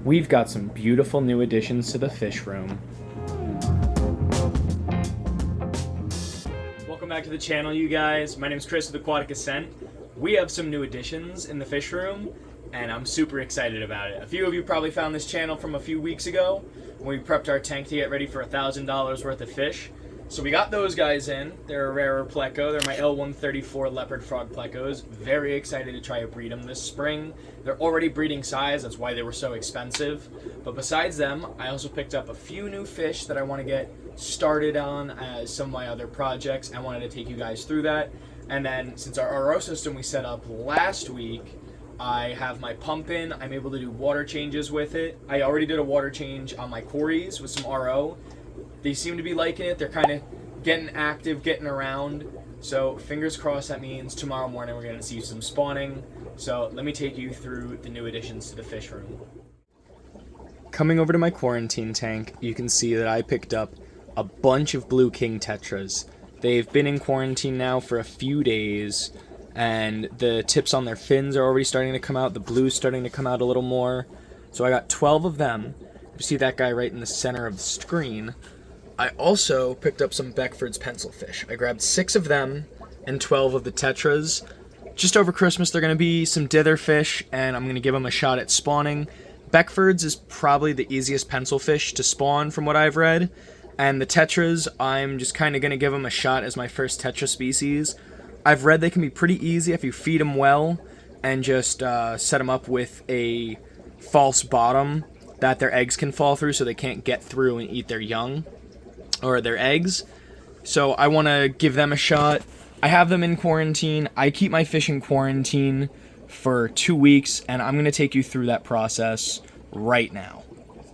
We've got some beautiful new additions to the fish room. Welcome back to the channel, you guys. My name is Chris with Aquatic Ascent. We have some new additions in the fish room, and I'm super excited about it. A few of you probably found this channel from a few weeks ago when we prepped our tank to get ready for $1,000 worth of fish. So we got those guys in. They're a rarer pleco. They're my L134 leopard frog plecos. Very excited to try to breed them this spring. They're already breeding size, that's why they were so expensive. But besides them, I also picked up a few new fish that I want to get started on as some of my other projects. I wanted to take you guys through that. And then since our RO system we set up last week, I have my pump in. I'm able to do water changes with it. I already did a water change on my Corys with some RO. They seem to be liking it. They're kind of getting active, getting around. So fingers crossed that means tomorrow morning we're going to see some spawning. So let me take you through the new additions to the fish room. Coming over to my quarantine tank, you can see that I picked up a bunch of blue king tetras. They've been in quarantine now for a few days, and the tips on their fins are already starting to come out. The blue's starting to come out a little more. So I got 12 of them. You see that guy right in the center of the screen. I also picked up some Beckford's pencilfish. I grabbed 6 of them and 12 of the tetras. Just over Christmas, they're going to be some dither fish, and I'm going to give them a shot at spawning. Beckford's is probably the easiest pencilfish to spawn from what I've read, and the tetras, I'm just kind of going to give them a shot as my first tetra species. I've read they can be pretty easy if you feed them well and just set them up with a false bottom that their eggs can fall through so they can't get through and eat their young or their eggs. So I want to give them a shot. I have them in quarantine. I keep my fish in quarantine for 2 weeks, and I'm going to take you through that process right now.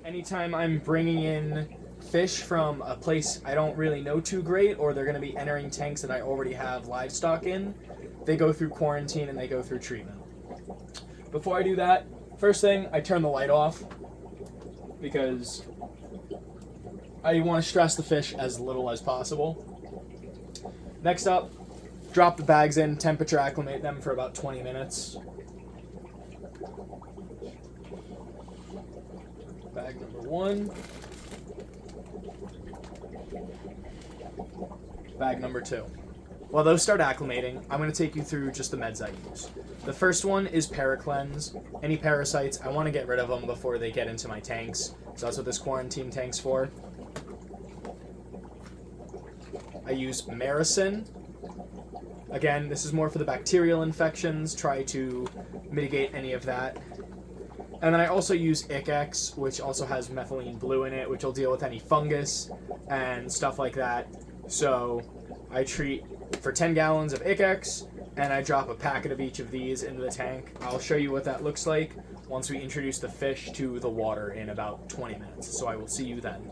Anytime I'm bringing in fish from a place I don't really know too great, or they're going to be entering tanks that I already have livestock in, they go through quarantine and they go through treatment. Before I do that, first thing, I turn the light off because I want to stress the fish as little as possible. Next up, drop the bags in, temperature acclimate them for about 20 minutes. Bag number 1. Bag number 2. While those start acclimating, I'm going to take you through just the meds I use. The first one is Paracleanse. Any parasites, I want to get rid of them before they get into my tanks. So that's what this quarantine tank's for. I use Maricin. Again, this is more for the bacterial infections. Try to mitigate any of that. And then I also use Icex, which also has methylene blue in it, which will deal with any fungus and stuff like that. So I treat for 10 gallons of Icex, and I drop a packet of each of these into the tank. I'll show you what that looks like once we introduce the fish to the water in about 20 minutes. So I will see you then.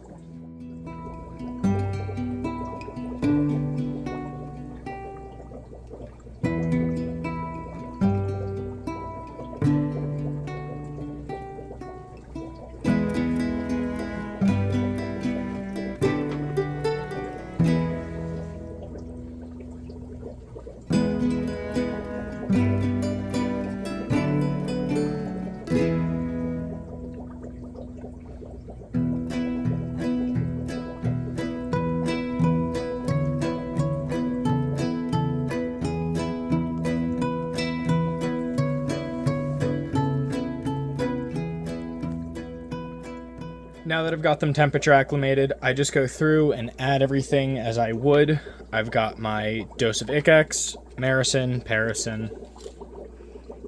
Now that I've got them temperature acclimated, I just go through and add everything as I would. I've got my dose of Icex, Maricin, Paracin.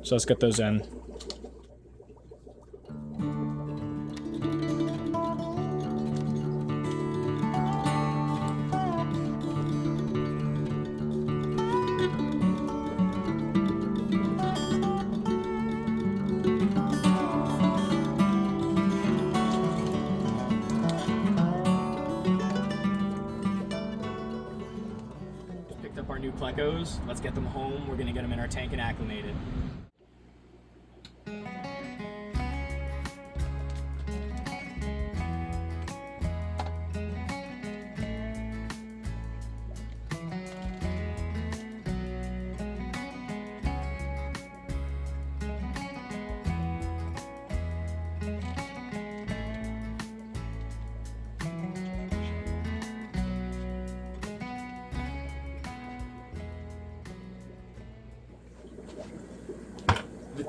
So let's get those in. Up our new plecos. Let's get them home. We're gonna get them in our tank and acclimated.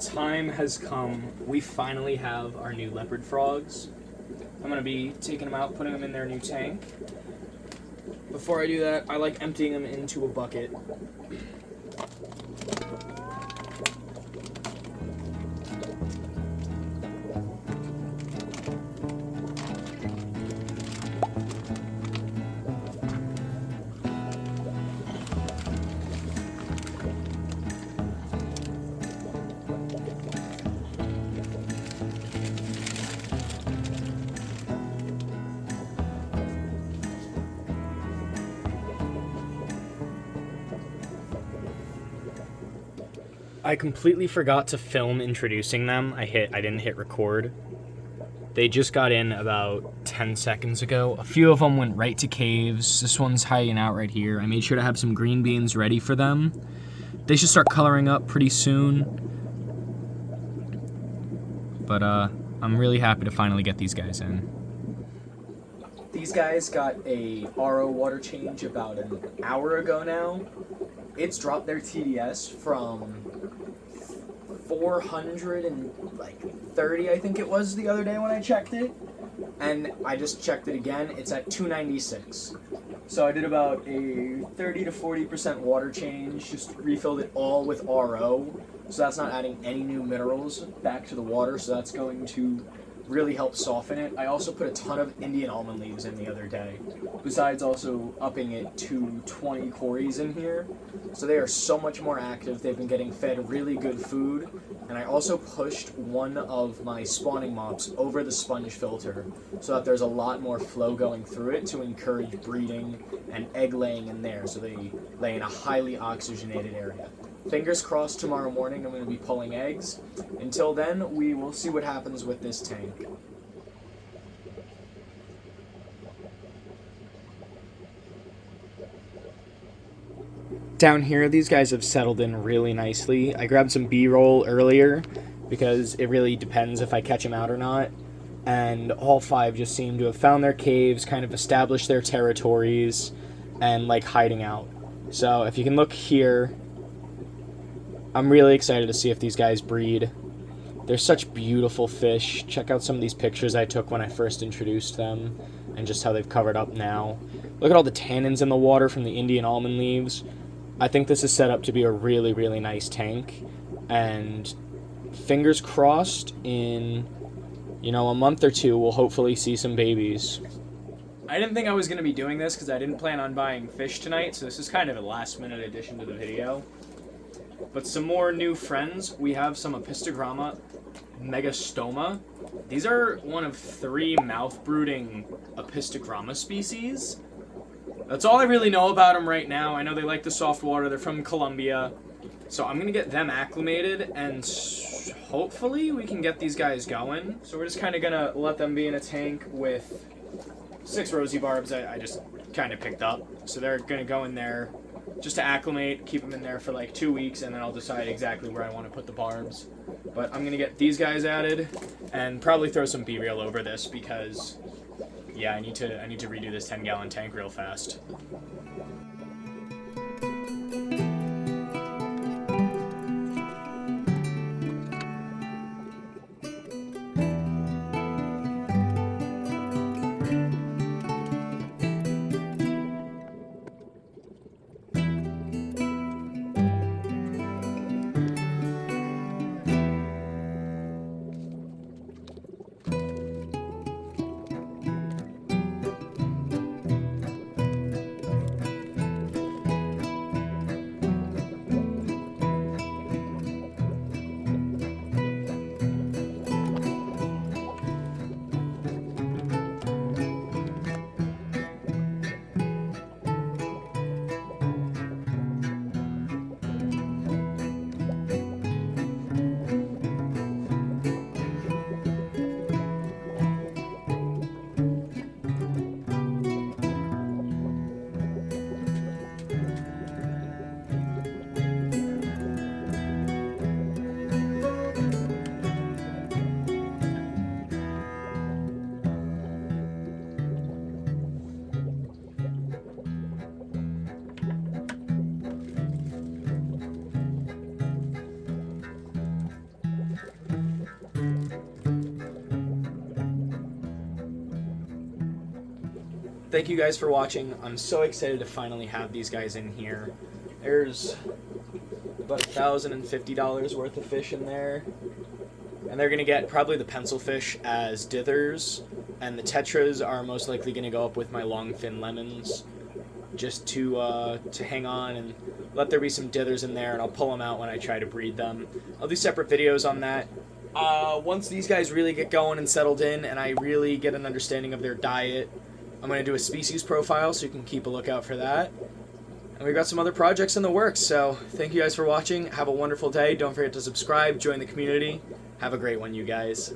time has come. We finally have our new leopard frogs. I'm going to be taking them out, putting them in their new tank. Before I do that, I like emptying them into a bucket. I completely forgot to film introducing them. I didn't hit record. They just got in about 10 seconds ago. A few of them went right to caves. This one's hiding out right here. I made sure to have some green beans ready for them. They should start coloring up pretty soon. But I'm really happy to finally get these guys in. These guys got a RO water change about an hour ago now. It's dropped their TDS from 430, I think it was the other day when I checked it. And I just checked it again, it's at 296. So I did about a 30 to 40% water change, just refilled it all with RO. So that's not adding any new minerals back to the water, so that's going to really help soften it. I also put a ton of Indian almond leaves in the other day, besides also upping it to 20 Corys in here. So they are so much more active. They've been getting fed really good food, and I also pushed one of my spawning mops over the sponge filter so that there's a lot more flow going through it to encourage breeding and egg laying in there, so they lay in a highly oxygenated area. Fingers crossed tomorrow morning I'm going to be pulling eggs. Until then, we will see what happens with this tank. Down here, these guys have settled in really nicely. I grabbed some B-roll earlier because it really depends if I catch them out or not. And all 5 just seem to have found their caves, kind of established their territories, and like hiding out. So if you can look here, I'm really excited to see if these guys breed. They're such beautiful fish. Check out some of these pictures I took when I first introduced them and just how they've covered up now. Look at all the tannins in the water from the Indian almond leaves. I think this is set up to be a really, really nice tank. And fingers crossed in, a month or 2, we'll hopefully see some babies. I didn't think I was going to be doing this because I didn't plan on buying fish tonight, so this is kind of a last-minute addition to the video. But some more new friends. We have some Apistograma megastoma. These are one of 3 mouth-brooding Apistograma species. That's all I really know about them right now. I know they like the soft water. They're from Colombia. So I'm going to get them acclimated, and hopefully we can get these guys going. So we're just kind of going to let them be in a tank with 6 rosy barbs I just kind of picked up. So they're going to go in there just to acclimate, keep them in there for like 2 weeks, and then I'll decide exactly where I want to put the barbs. But I'm going to get these guys added and probably throw some B-reel over this because, yeah, I need to redo this 10-gallon tank real fast. thank you guys for watching. I'm so excited to finally have these guys in here. There's about $1,050 worth of fish in there. And they're going to get probably the pencilfish as dithers, and the tetras are most likely going to go up with my longfin lemons, just to hang on and let there be some dithers in there, and I'll pull them out when I try to breed them. I'll do separate videos on that. Once these guys really get going and settled in, and I really get an understanding of their diet, I'm going to do a species profile, so you can keep a lookout for that. And we've got some other projects in the works, so thank you guys for watching. Have a wonderful day. Don't forget to subscribe, join the community. Have a great one, you guys.